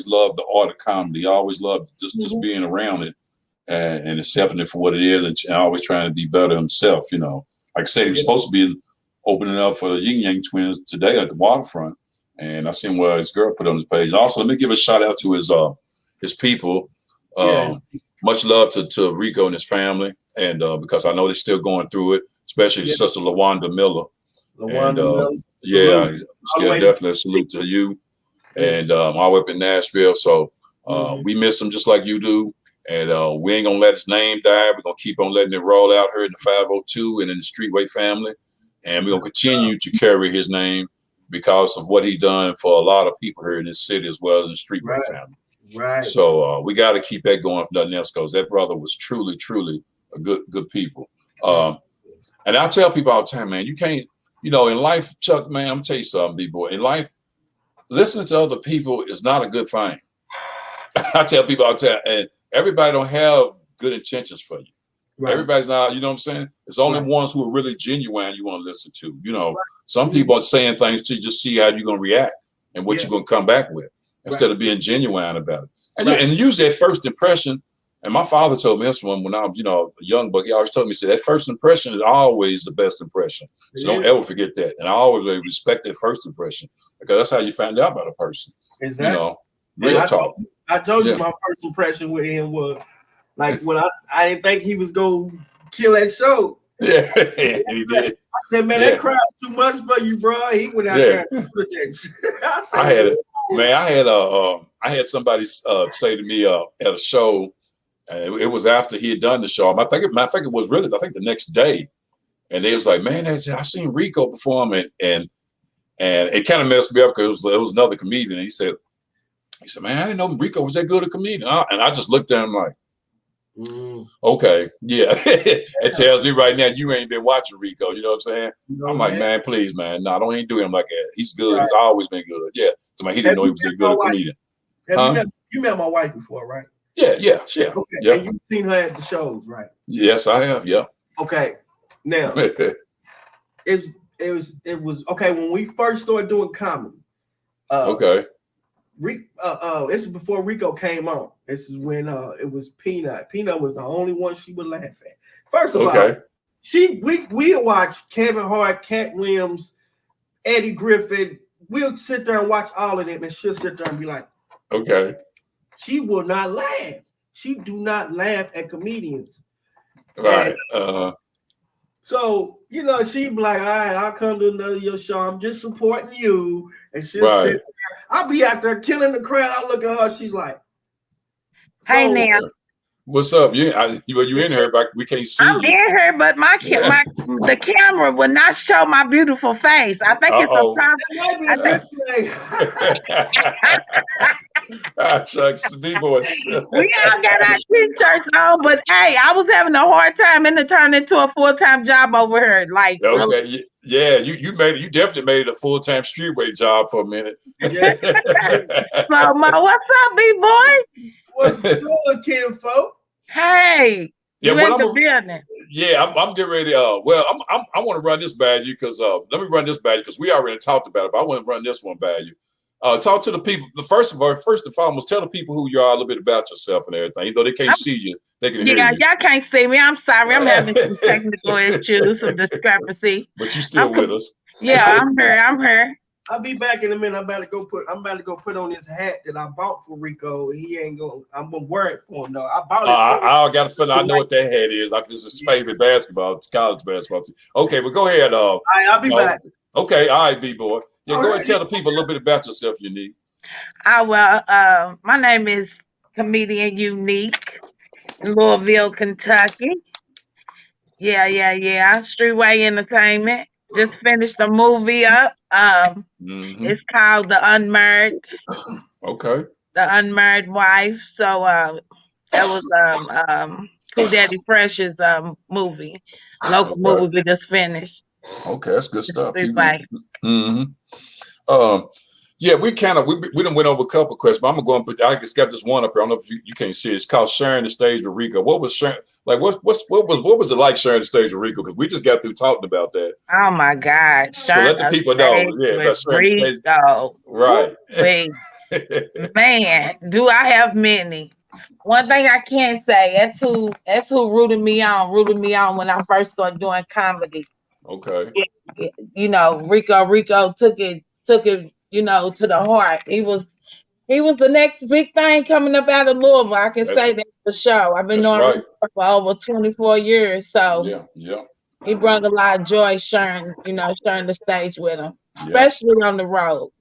loved the art of comedy. He always loved just being around it and accepting it for what it is, and always trying to be better himself. You know, like I said, he was supposed to be opening up for the Yin Yang Twins today at the waterfront, and I seen where his girl put on his page. Also, let me give a shout out to his people. Much love to Rico and his family, and because I know they're still going through it, especially his sister LaWanda Miller. Miller. Yeah, definitely a salute to you. And all the way up in Nashville. So we miss him just like you do. And we ain't gonna let his name die. We're gonna keep on letting it roll out here in the 502 and in the Streetway family. And we're gonna continue to carry his name because of what he's done for a lot of people here in this city as well as in the Streetway family. Right. So we got to keep that going if nothing else, because that brother was truly, truly a good people. And I tell people all the time, man, you can't, you know, in life, Chuck, man, I'm gonna tell you something, B-boy. In life, listening to other people is not a good thing. I tell people all the time, and everybody don't have good intentions for you. Right. Everybody's not, you know what I'm saying? It's only ones who are really genuine you want to listen to. You know, some people are saying things to just see how you're gonna react and what you're gonna come back with, instead of being genuine about it. And usually that first impression, and my father told me this one when I was, you know, a young buck. He always told me, he said, that first impression is always the best impression. So don't ever forget that. And I always respect that first impression, because that's how you find out about a person. Exactly. You know, real talk. I told you my first impression with him was like when I didn't think he was going to kill that show. Yeah, and he did. I said, man, that crowd's too much for you, bro. He went out there and put that. I had somebody say to me at a show. It was after he had done the show. I think it was really the next day, and they was like, "Man, I seen Rico perform it," and it kind of messed me up because it was another comedian. And he said, "Man, I didn't know Rico was that good a comedian." And I just looked at him like, "Okay, yeah." It tells me right now you ain't been watching Rico. You know what I'm saying? No, I'm like, man, please, man, no, don't even do him like that. He's good. He's always been good. Yeah. So he didn't know he was a good comedian. You met my wife before, right? Yeah. Okay. Yep. And you've seen her at the shows, right? Yes, I have. Yeah. Okay. Now, it was okay when we first started doing comedy. Okay. This is before Rico came on. This is when it was Peanut. Peanut was the only one she would laugh at. First of all, we watch Kevin Hart, Cat Williams, Eddie Griffin. We'll sit there and watch all of them, and she'll sit there and be like, okay. She will not laugh. She do not laugh at comedians. Right. So, you know, she'd be like, all right, I'll come to another your show. I'm just supporting you. And she'll sit there. I'll be out there killing the crowd. I look at her. She's like, hey, now. What's up? You in here, but we can't see I'm you. in here, but the camera will not show my beautiful face. I think it's Chuck's B-boys. We all got our t-shirts on, but hey, I was having a hard time and it turned into a full-time job over here. Like, okay, really. Yeah, you made it. You definitely made it a full-time Streetway job for a minute. So, what's up, B-boy? What's good, kinfolk? Hey, yeah, you in the building. Yeah, I'm getting ready. I want to run this by you because let me run this by you because we already talked about it. But I want to run this one by you. Talk to the people. First and foremost, tell the people who you are a little bit about yourself and everything. Even though they can't see you, they can hear you. Yeah, y'all can't see me. I'm sorry. I'm having some technical issues, some discrepancy. But you still with us. Yeah, I'm here. I'll be back in a minute. I'm about to go put on this hat that I bought for Rico. I'm gonna wear it for him though. I bought it. I got a feeling I know what that hat is. It's his favorite basketball, college basketball team. Okay, but go ahead. All right, I'll be back. Okay, all right, B-boy. Yeah, go ahead and tell the people a little bit about yourself, Unique. My name is comedian Unique, Louisville, Kentucky. Yeah. Streetway Entertainment. Just finished a movie up. It's called The Unmarried. Okay. The Unmarried Wife. So that was Cool Daddy Fresh's movie. Local movie we just finished. Okay, that's good stuff. Yeah, we done went over a couple of questions, but I'm gonna go and put. I just got this one up here. I don't know if you can't see it. It's called Sharing the Stage with Rico. What was sharing? Like, what was it like sharing the stage with Rico? Because we just got through talking about that. Oh my God. So let the people know, about sharing the stage. Right. Wait, man, do I have many? One thing I can say, that's who rooted me on when I first started doing comedy. Okay. You know, Rico took it, you know, to the heart. He was the next big thing coming up out of Louisville. I can say that's for sure. I've been knowing Rico for over 24 years. So yeah. He brought a lot of joy sharing the stage with him. Especially on the road.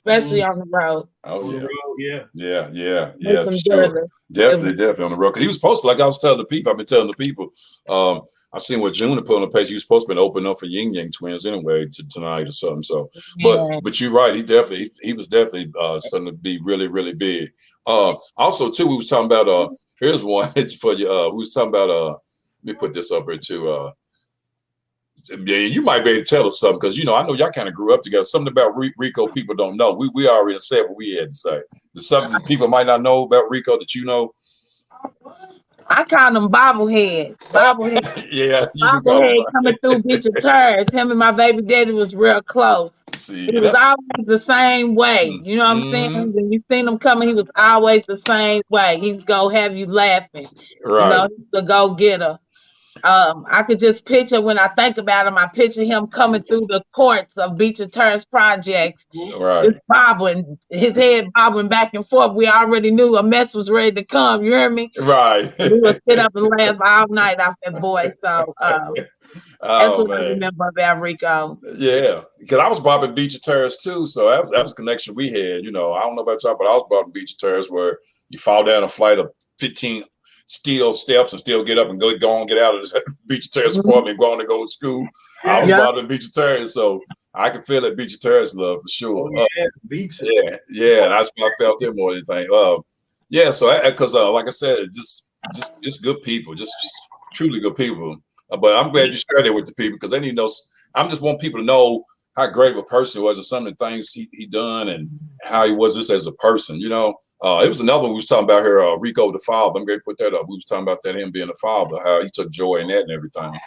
On the road. Oh yeah. Yeah. For Sure. Definitely on the road. Because he was supposed to, like I was telling the people, I've been telling the people, I seen what June put on the page. He was supposed to be opening up for Yin Yang Twins anyway tonight or something. So, but you're right. He was definitely starting to be really, really big. Also, too, we was talking about here's one. It's for you. We was talking about let me put this up here too. Yeah, you might be able to tell us something because I know y'all kind of grew up together. Something about Rico people don't know. We already said what we had to say. There's something people might not know about Rico that you know. I call them bobbleheads. Yeah, bobblehead coming through BHLC. Him and my baby daddy was real close. See, he was always the same way. You know what I'm saying? When you seen him coming, he was always the same way. He's gonna have you laughing. Right. He's the go-getter. I could just picture when I think about him, I picture him coming through the courts of BHLC projects, just bobbling, his head bobbling back and forth. We already knew a mess was ready to come. You hear me? Right. We would sit up and laugh all night off that boy. So that's what I remember about Rico. Yeah, because I was bobbing BHLC too, so that was a connection we had. I don't know about y'all, but I was bobbing BHLC where you fall down a flight of 15 steel steps and still get up and go and get out of this BHLC apartment and go on to go to school. I was bobbing BHLC, so I can feel that BHLC love for sure. And that's why I felt it more than anything. So because like I said, just good people, just truly good people. But I'm glad you shared it with the people because they need to know. I just want people to know how great of a person he was and some of the things he done and how he was just as a person. It was another one we was talking about here, Rico the father. I'm going to put that up. We was talking about that, him being a father, how he took joy in that and everything.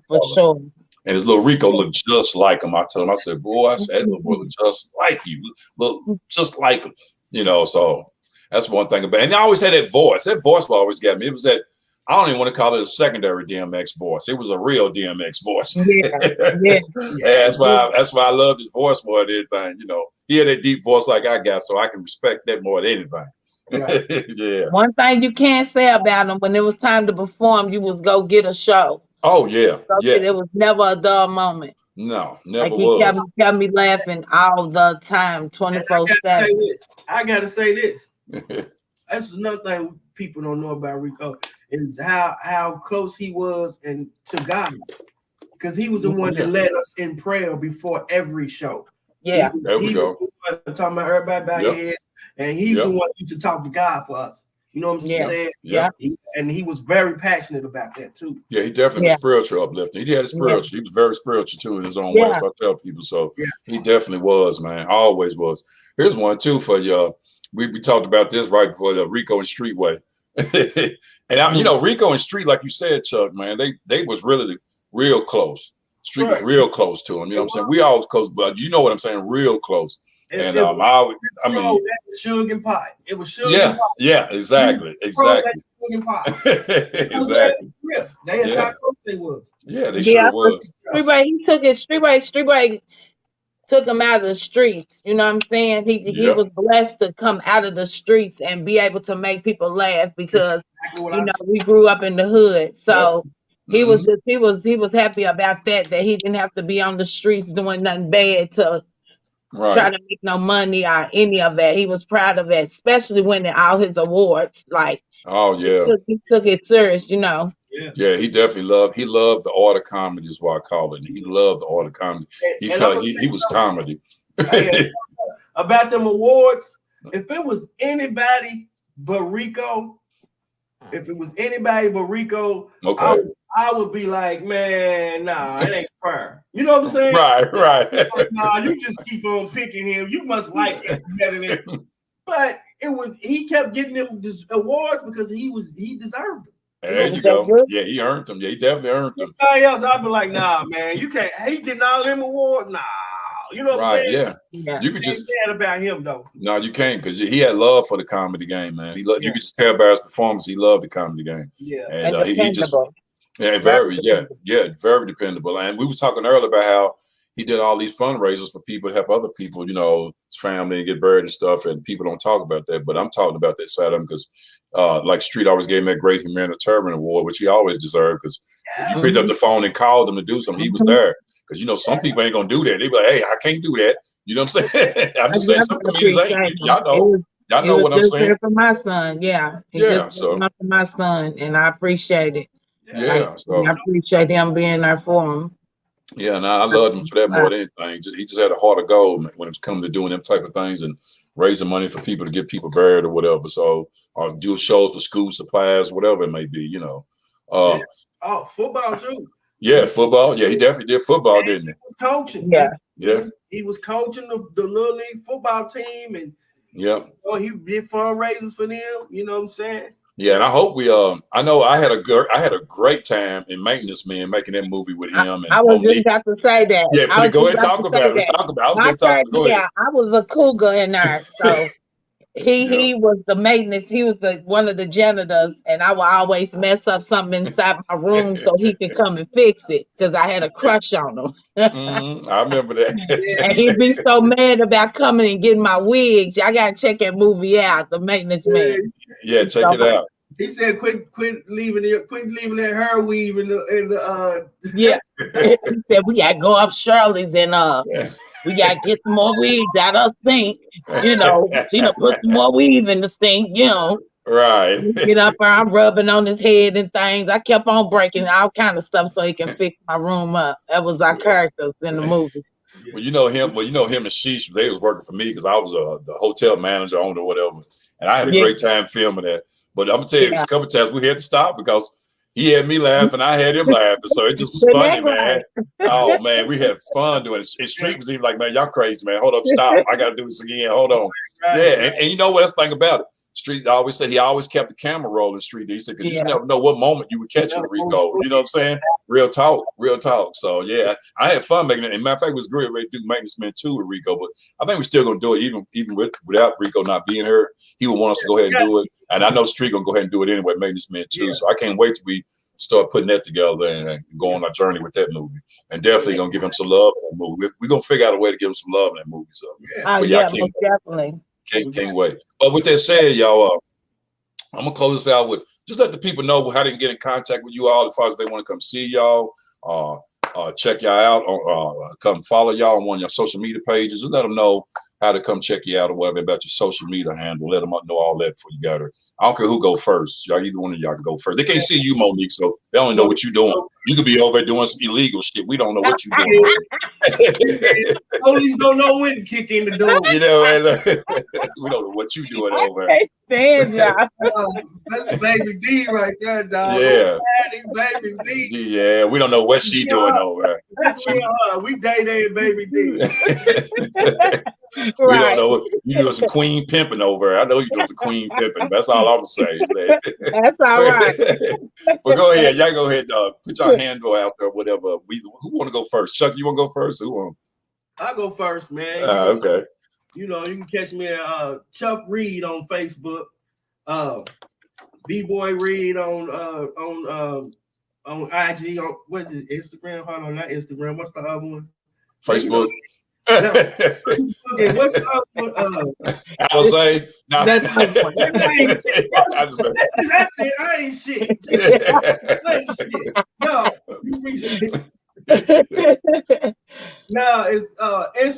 For sure. And his little Rico looked just like him. I told him, I said, boy, I said, little boy look just like you. Look just like him. So that's one thing about it. And I always had that voice. That voice always got me. It was that, I don't even want to call it a secondary DMX voice. It was a real DMX voice. That's why I loved his voice more than anything. He had that deep voice like I got, so I can respect that more than anything. Right. One thing you can't say about him, when it was time to perform, you was go get a show. Oh yeah. It was never a dull moment. No, never was. He kept me laughing all the time, 24/7. I gotta say this. That's another thing people don't know about Rico is how close he was to God, because he was the one that led us in prayer before every show. Yeah, there we go. Talking about everybody back here, and he's the one who used to talk to God for us. You know what I'm saying? Yeah. And he was very passionate about that too. Yeah, he definitely was spiritual uplifting. He had a spiritual. He was very spiritual too in his own way. So I tell people. So he definitely was, man. Always was. Here's one too for you. We talked about this right before the Rico and Streetway. And Rico and Street, like you said, Chuck, man, they was really real close. Street was real close to him. You know what I'm saying? We always close, but you know what I'm saying? Real close. I mean, sugar and pie. It was sugar. Yeah, yeah, exactly. Sugar and pie. Exactly. That's how close they was. Yeah, they sure was. Streetway, he took it. Streetway took him out of the streets. You know what I'm saying? He was blessed to come out of the streets and be able to make people laugh because we grew up in the hood. So he was happy about that he didn't have to be on the streets doing nothing bad to try to make no money or any of that. He was proud of it, especially winning all his awards. Like, he took it serious, Yeah, he definitely loved the art of comedy is what I call it. He loved the art of comedy. He felt like he was comedy. About them awards, if it was anybody but Rico, If it was anybody but Rico, okay, I would be like, man, nah, it ain't fair. You know what I'm saying? right. Like, nah, you just keep on picking him. You must like him better than him. But he kept getting them awards because he deserved them. There you go. Yeah, he earned them. Yeah, he definitely earned them. Anybody else, I'd be like, nah, man, you can't. He getting all them awards. Nah, you know what I'm saying? Yeah. You could just say that about him though. No, you can't, because he had love for the comedy game, man. You could just tell by his performance, he loved the comedy game. Yeah, and he just very dependable. And we was talking earlier about how he did all these fundraisers for people to help other people, you know, his family get buried and stuff, and people don't talk about that. But I'm talking about that side of him because, like Street always gave him that great humanitarian award, which he always deserved. Because if you picked up the phone and called him to do something, he was there. Because you know some people ain't gonna do that. They be like, "Hey, I can't do that." You know what I'm saying? I'm just saying some comedians ain't. Y'all know what I'm saying. For my son, for my son, and I appreciate it. Yeah, so I appreciate him being there for him. Yeah, and I loved him for that more than anything. He just had a heart of gold when it comes to doing them type of things and raising money for people to get people buried or whatever. So, or do shows for school supplies, whatever it may be, you know. Football too. Yeah, football. Yeah, he definitely did football, didn't he? Coaching. Yeah. He was coaching the little league football team, and he did fundraisers for them. You know what I'm saying? Yeah, and I hope we. I know I had a great time in Maintenance Men making that movie with him. And I was just about to say that. Yeah, go ahead and talk about it. Go ahead. I was a cougar in there, so. He was the maintenance. He was one of the janitors, and I would always mess up something inside my room so he could come and fix it because I had a crush on him. I remember that. And he'd be so mad about coming and getting my wigs. I gotta check that movie out, The Maintenance Man. Yeah, check it out. He said, "Quit leaving that hair weave in the." Yeah, he said we gotta go up Shirley's and we gotta get some more weaves out of the sink. You know, put some more weave in the sink. You know, right. Get up there, I'm rubbing on his head and things. I kept on breaking all kind of stuff so he can fix my room up. That was our characters in the movie. Well, you know him and Sheesh, they was working for me because I was the hotel manager, owner, whatever, and I had a great time filming that. But I'm gonna tell you, a couple of times we had to stop because he had me laughing, I had him laughing, so it just was funny, man. Oh man, we had fun doing it. And Street was even like, "Man, y'all crazy, man. Hold up, stop. I gotta do this again. Hold on." Yeah, and you know what? That's the thing about it. Street always said he always kept the camera rolling. Street, he said, because you never know what moment you would catch in Rico. You know what I'm saying? Real talk. So yeah, I had fun making it. And matter of fact, it was great to do Maintenance Men 2 with Rico, but I think we're still gonna do it even without Rico not being here. He would want us to go ahead and do it, and I know Street gonna go ahead and do it anyway. Maintenance Men 2. So I can't wait till we start putting that together and go on our journey with that movie. And definitely gonna give him some love in that movie. We're gonna figure out a way to give him some love in that movie. So definitely. Can't wait. But with that said, y'all, I'm gonna close this out with just let the people know how they can get in contact with you all as far as they want to come see y'all, check y'all out, or come follow y'all on one of your social media pages. Just let them know how to come check you out or whatever about your social media handle. Let them know all that before you got her. I don't care who go first. Y'all, either one of y'all can go first. They can't see you, Monique, so they only know what you're doing. You could be over there doing some illegal shit. We don't know what you're doing. Police don't know when to kick in the door. You know, and, we don't know what you're doing over there. That's Baby D right there, dog. Yeah. Baby D. Yeah, we don't know what she doing over there. That's we dating Baby D. We don't know. You doing some queen pimping over there. I know you're doing some queen pimping. That's all I'm saying. That's all right. But go ahead. Y'all go ahead. Put your handle out there, whatever. Who want to go first? Chuck, you want to go first? Who want? I'll go first, man. Okay. You know, you can catch me at Chuck Reed on Facebook. B-Boy Reed on IG. On what is it? Instagram? Hold on, not Instagram. What's the other one? Facebook. Okay, what's the other one? I would say no. That's it. I ain't shit. No, you appreciate it. No, it's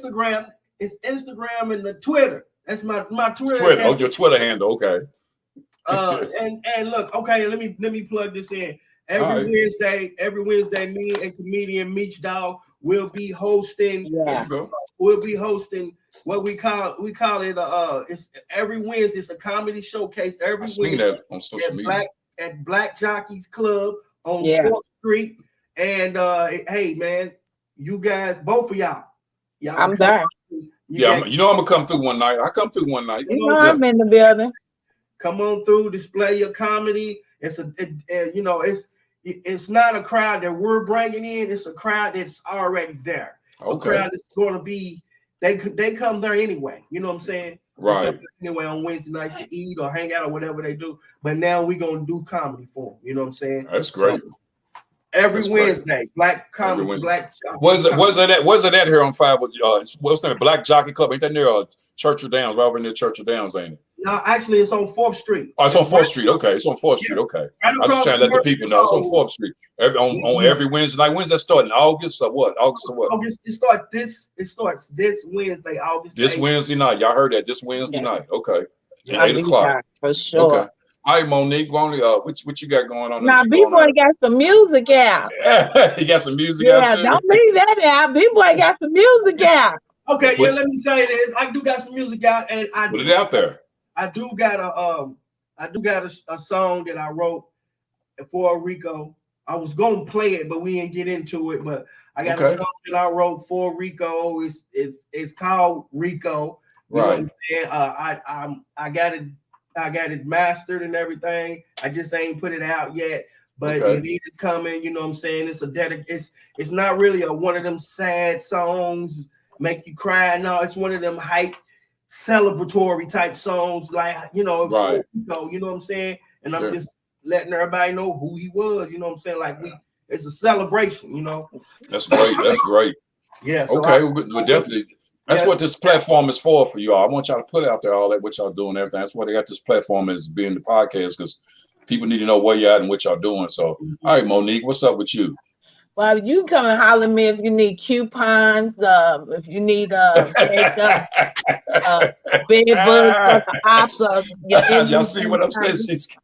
Instagram. It's Instagram and the Twitter. That's my Twitter. Oh, your Twitter handle, okay. And look, okay, let me plug this in. Every Wednesday, me and comedian Meech Dog will be hosting. Yeah. We'll be hosting what we call it. It's every Wednesday. It's a comedy showcase every Wednesday. Seen that on social media. at Black Jockeys Club on Yeah. 4th Street. And hey, man, you guys, both of y'all I'm there. I'm gonna come through one night. I come through one night. You know, I'm in the building. Come on through, display your comedy. It's it's not a crowd that we're bringing in. It's a crowd that's already there. Okay. A crowd that's going to be. They come there anyway. You know what I'm saying? Right. Anyway, on Wednesday nights to eat or hang out or whatever they do. But now we're gonna do comedy for them. You know what I'm saying? That's great. So, every Wednesday, Black comedy, Black. Was it at here on 5? What's that? Black Jockey Club? Ain't that near Churchill Downs? Right over near Churchill Downs, ain't it? No, actually, it's on 4th Street. Oh, it's on 4th Street. Okay, it's on 4th Street. Okay, Right, I just trying to let the people know it's on 4th Street. On every Wednesday night. When's that starting? August or what? August or what? August. It starts this Wednesday, August. This 8th. Wednesday night. Y'all heard that? This Wednesday night. Okay, at 8 o'clock for sure. Okay. All right, Monique. What you got going on? Now, B-Boy got some music out. He got some music out too. Don't leave that out. B-Boy got some music out. Okay, let me say this. I do got some music out, and put it out there. I do got a song that I wrote for Rico. I was gonna play it, but we didn't get into it. But I got a song that I wrote for Rico. It's called Rico. You know what I'm saying? I got it mastered and everything. I just ain't put it out yet, but it is coming. You know what I'm saying? It's not really one of them sad songs make you cry. No, it's one of them hype, celebratory type songs, like you know what I'm saying? And I'm just letting everybody know who he was. You know what I'm saying? Like it's a celebration. You know. That's great. That's great. Yeah. So we're definitely. That's what this platform is for y'all. I want y'all to put out there all that what y'all doing, everything. That's why they got this platform as being the podcast, because people need to know where you're at and what y'all doing. So, all right, Monique, what's up with you? Well, you come and holler at me if you need coupons, if you need bed bugs for the ops. Y'all see what I'm saying? She's kick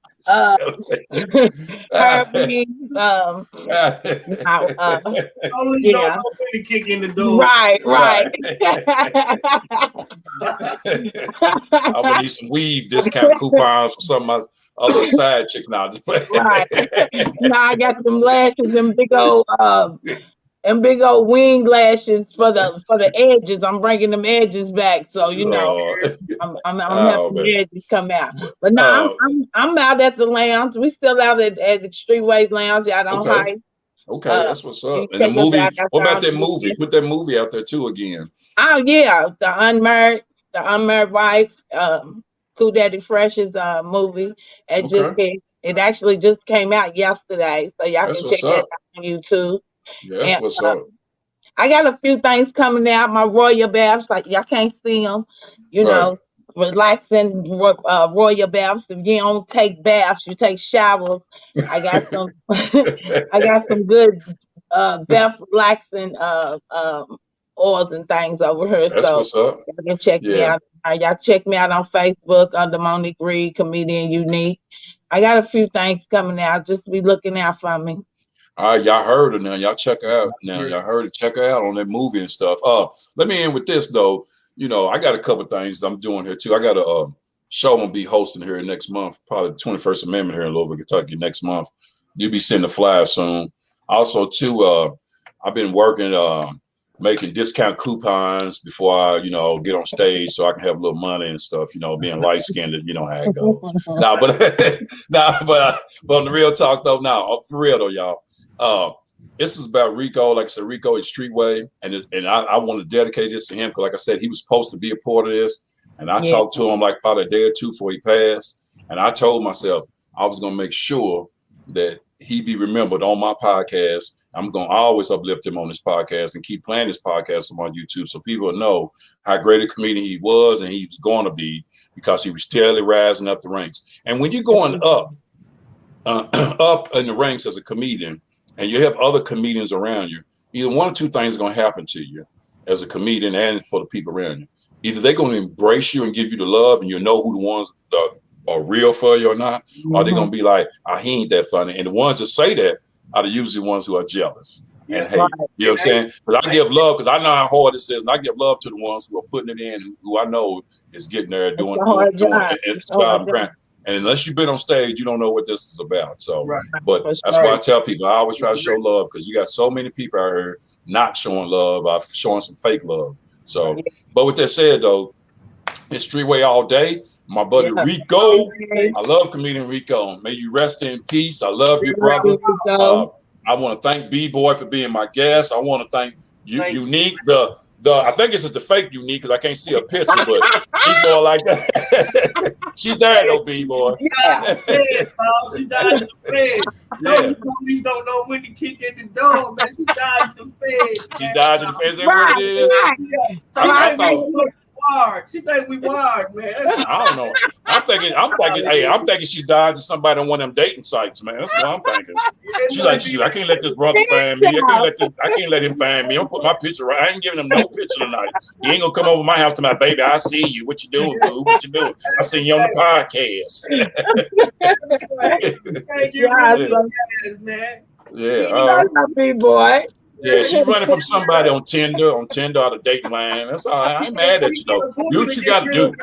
in the door. Right. I'm gonna need some weave discount coupons for some of my other side chicks now. Just play. Right. Now I got some lashes and big old wing lashes for the edges. I'm bringing them edges back, so you know I'm having the edges come out. But now I'm out at the lounge. We still out at the Streetways Lounge out on Heights. Okay, that's what's up. And the movie. What about that movie? Put that movie out there too again. Oh yeah, the unmarried wife. Cool Daddy Fresh's movie. It actually just came out yesterday, so y'all can check that out on YouTube. Yeah, that's what's up. I got a few things coming out. My royal baths, like y'all can't see them, you know, relaxing royal baths. If you don't take baths, you take showers. I got some, I got some good bath relaxing oils and things over here. That's what's up. You can check me out. Y'all check me out on Facebook under Monique Reed, Comedian Unique. I got a few things coming out. Just be looking out for me. All right, y'all heard her now. Y'all check her out now. Y'all heard it. Check her out on that movie and stuff. Let me end with this though. You know, I got a couple things I'm doing here too. I got a show I'm gonna be hosting here next month, probably the 21st Amendment here in Louisville, Kentucky next month. You'll be seeing the flyer soon. Also, too, I've been working making discount coupons before I, get on stage so I can have a little money and stuff, being light-skinned, you know how it goes. But on the real talk though, for real though, y'all, this is about Rico. Like I said, Rico is Streetway, and I want to dedicate this to him because, like I said, he was supposed to be a part of this, and I talked to him like probably a day or two before he passed, and I told myself I was gonna make sure that he be remembered on my podcast. I'm going to always uplift him on this podcast and keep playing this podcast on YouTube so people know how great a comedian he was and he was going to be because he was steadily rising up the ranks. And when you're going up in the ranks as a comedian and you have other comedians around you, either one or two things are going to happen to you as a comedian and for the people around you. Either they're going to embrace you and give you the love and you know who the ones that are real for you or not, or they're going to be like, he ain't that funny. And the ones that say that are the usually ones who are jealous and hate. You know what I'm saying? Because I give love, because I know how hard it is, and I give love to the ones who are putting it in, who I know is getting there, doing it. And unless you've been on stage, you don't know what this is about. So, Right. but that's why I tell people, I always try to show love, because you got so many people out here not showing love, showing some fake love. So, but with that said, though, it's Streetway all day. My buddy Rico, I love comedian Rico. May you rest in peace. I love you, brother. I want to thank B-Boy for being my guest. I want to thank Unique, I think this is the fake Unique, because I can't see a picture, but she's more like that. She's there though, B-Boy. Yeah. She died in the feds. The police don't know when to kick at the door, man. She died in the feds. She died in the feds. Is that what it is? I thought. She think we wired, man. I don't know. I'm thinking she's died to somebody on one of them dating sites, man. That's what I'm thinking. She's like, I can't let this brother fan me. I can't let him fan me. I'm put my picture right. I ain't giving him no picture tonight. He ain't gonna come over my house to my baby. I see you. What you doing, boo? What you doing? I seen you on the podcast. Thank you, man. Yeah, boy. Yeah, she's running from somebody on Tinder or the dating line. That's all. I ain't mad at you though. Do what you got to do.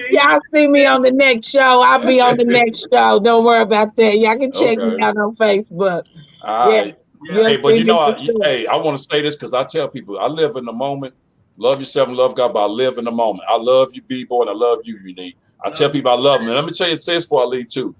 Y'all see me on the next show. I'll be on the next show. Don't worry about that. Y'all can check me out on Facebook. All right. Hey, but I want to say this because I tell people I live in the moment. Love yourself and love God, but I live in the moment. I love you, B-Boy, and I love you, Unique. I tell people I love them. And let me tell you, it says before I leave too.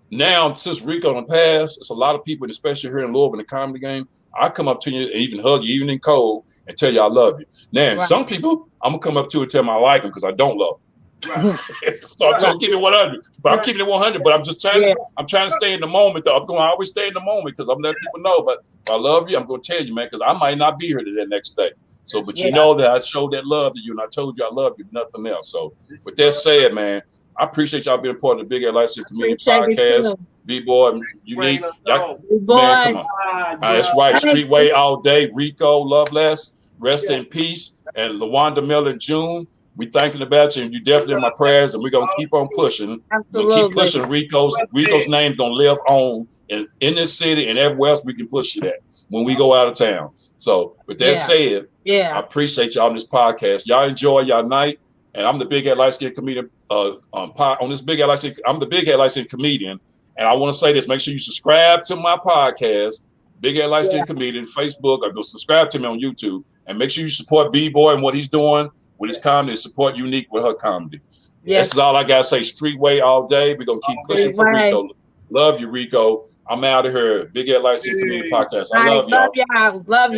Now, since Rico in the past, it's a lot of people, especially here in Louisville in the comedy game. I come up to you and even hug you, even in cold, and tell you I love you. Now, some people, I'm gonna come up to and tell them I like them because I don't love them. So I'm trying to keep it 100, but I'm keeping it 100. But I'm just trying. I'm trying to stay in the moment, though. I always stay in the moment because I'm letting people know if I love you, I'm gonna tell you, man, because I might not be here the next day. So, but you know that I showed that love to you, and I told you I love you, nothing else. So, with that said, man, I appreciate y'all being part of the Big LIC Community Podcast. B-Boy, Unique. Man, come on. That's right. Streetway all day. Rico, love less. Rest in peace. And LaWanda Miller, June. We thinking about you, and you definitely in my prayers, and we're going to keep on pushing. We're going to keep pushing Rico's name's going to live on in this city and everywhere else we can push it at when we go out of town. So with that said, I appreciate y'all on this podcast. Y'all enjoy y'all night. And I'm the Big Head Light Skin comedian on this Big Head Light Skin. I'm the Big Head Light Skin comedian. And I want to say this, make sure you subscribe to my podcast, Big Head Light Skin Comedian, Facebook, or go subscribe to me on YouTube. And make sure you support B-Boy and what he's doing with his comedy, and support Unique with her comedy. This is all I got to say. Streetway all day. We're going to keep pushing for Rico. Love you, Rico. I'm out of here. Big Head Light Skin Comedian Podcast. I love y'all. Love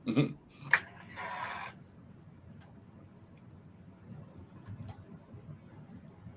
you.